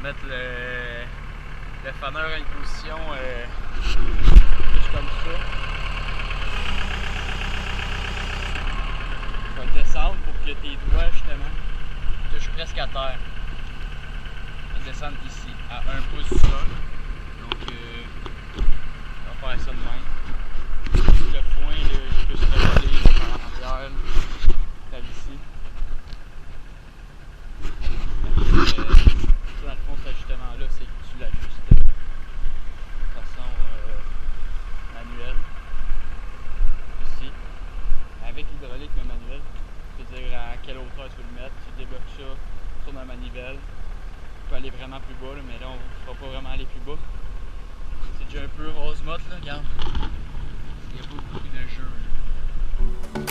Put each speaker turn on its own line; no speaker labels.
vais mettre le faneur à une position plus comme ça. Je vais descendre pour que tes doigts justement touchent presque à terre. Je vais descendre ici, à 1 pouce du sol. Donc on va faire ça de même. Le foin, là, il peut se revoler par en arrière, par ici. Dans le fond, cet ajustement-là, c'est que tu l'ajustes de façon manuelle. Ici. Avec l'hydraulique, le manuel, tu peux dire à quelle hauteur tu veux le mettre. Tu débloques ça, tu tournes la manivelle. Tu peux aller vraiment plus bas, là, mais là, on ne va pas vraiment aller plus bas. C'est déjà un peu rose-motte, là, regarde. Il y a beaucoup de jeu. Là.